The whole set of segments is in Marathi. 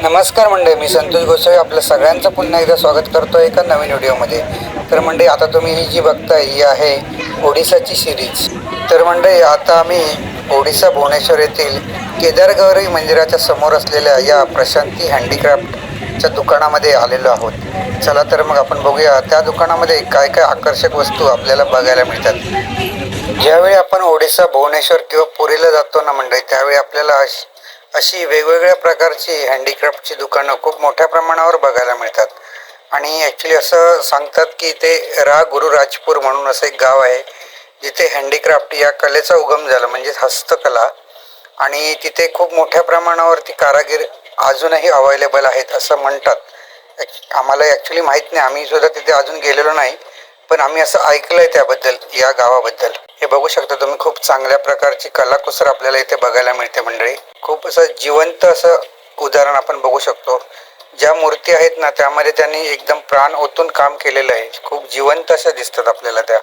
नमस्कार मंडळी, मी संतोष गोसावी आपल्या सगळ्यांचं पुन्हा एकदा स्वागत करतो एका नवीन व्हिडिओमध्ये. तर मंडळी, आता तुम्ही ही जी बघताय ही आहे ओडिसाची सिरीज. तर मंडळी, आता आम्ही ओडिसा भुवनेश्वर येथील केदारगौरी मंदिराच्या समोर असलेल्या या प्रशांती हँडीक्राफ्टच्या दुकानामध्ये आलेलो आहोत. चला तर मग आपण बघूया त्या दुकानामध्ये काय काय आकर्षक वस्तू आपल्याला बघायला मिळतात. ज्यावेळी आपण ओडिसा भुवनेश्वर किंवा पुरीला जातो ना मंडळी, त्यावेळी आपल्याला अशी वेगवेगळ्या प्रकारची हँडीक्राफ्टची दुकानं खूप मोठ्या प्रमाणावर बघायला मिळतात. आणि ॲक्च्युली असं सांगतात की ते गुरुराजपूर म्हणून असं एक गाव आहे जिथे हँडीक्राफ्ट या कलेचा उगम झाला, म्हणजे हस्तकला. आणि तिथे खूप मोठ्या प्रमाणावरती कारागीर अजूनही अवेलेबल आहेत असं म्हणतात. आम्हाला ॲक्च्युली माहीत नाही, आम्ही सुद्धा तिथे अजून गेलेलो नाही, पण आम्ही असं ऐकलं आहे त्याबद्दल, या गावाबद्दल. हे बघू शकता तुम्ही, खूप चांगल्या प्रकारची कलाकुसर आपल्याला इथे बघायला मिळते मंडळी. खूप असं जिवंत असं उदाहरण आपण बघू शकतो. ज्या मूर्ती आहेत ना, त्यामध्ये त्यांनी एकदम प्राण ओतून काम केलेलं आहे. खूप जिवंत अशा दिसतात आपल्याला त्या.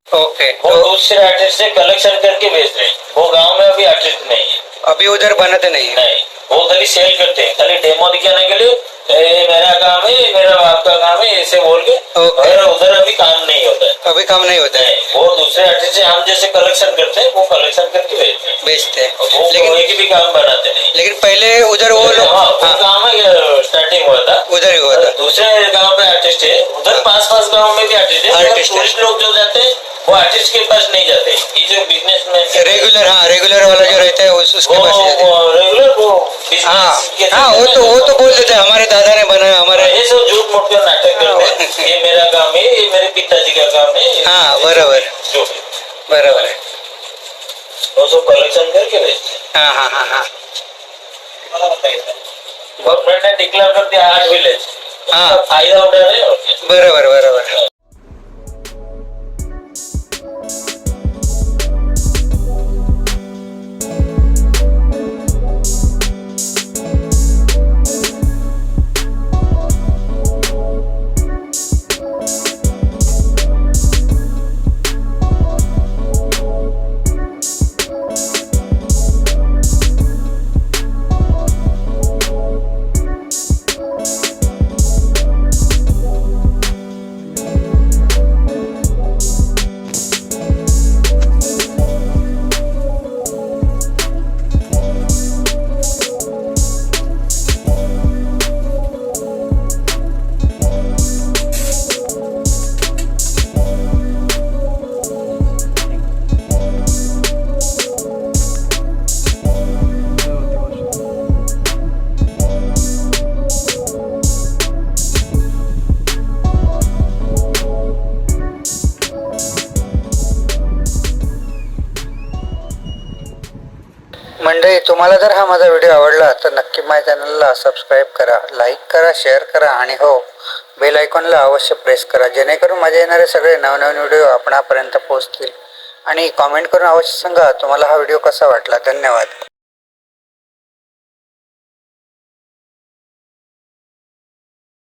ओके, वो दूसरे आर्टिस्ट से कलेक्शन करके बेच रहे हैं। वो गांव में अभी आर्टिस्ट नहीं है, अभी उधर बनते नहीं है. नहीं। वो खाली सेल करते हैं, खाली डेमो दिखाने के लिए ये मेरा काम है, ये मेरा बाप का काम है, ऐसे बोल के। ओके. और उधर अभी काम नहीं होता है, अभी काम नहीं होता है, नहीं। वो दूसरे आर्टिस्ट से हम जैसे कलेक्शन करते हैं, वो कलेक्शन करके बेचते हैं, बेचते हैं. वो लेकिन कोई की भी काम बनाते नहीं। लेकिन पहले उधर वो लोग हाँ, वो काम है, स्टार्टिंग हुआ था उधर ही हुआ था. दूसरे गांव पे आर्टिस्ट है, उधर पास गांव में भी आर्टिस्ट है। आर्टिस्ट है. टूरिस्ट लोग जो जाते हैं वो आर्टिस्ट के पास नहीं जाते, ये जो बिजनेसमैन रेगुलर, हाँ, रेगुलर वाला जो रहता है उसके पास ही जाते हैं. रेगुलर वो हाँ business के हाँ, वो तो बोल देते हैं, हमारे दादा ने बनाया, हमारे. ये सब झूठ मूठ का नाटक करते हैं। ये मेरा काम है, ये मेरे पिताजी का काम है। हाँ, बराबर जो बराबर है. वो सब कलेक्शन करके बेचते हाँ हाँ हाँ हाँ हैं। गवर्नमेंट ने डिक्लेयर कर दिया 8 विलेज, हाँ. फायदा उठा रहे हैं और क्या। बरोबर बरोबर. मंडळी, तुम्हाला जर हा माझा व्हिडिओ आवडला तर नक्की माझ्या चॅनलला सबस्क्राईब करा, लाईक करा, शेअर करा आणि हो, बेल आयकॉनला अवश्य प्रेस करा, जेणेकरून माझे येणारे सगळे नवनवीन व्हिडिओ आपणापर्यंत पोहोचतील. आणि कॉमेंट करून अवश्य सांगा तुम्हाला हा व्हिडिओ कसा वाटला. धन्यवाद.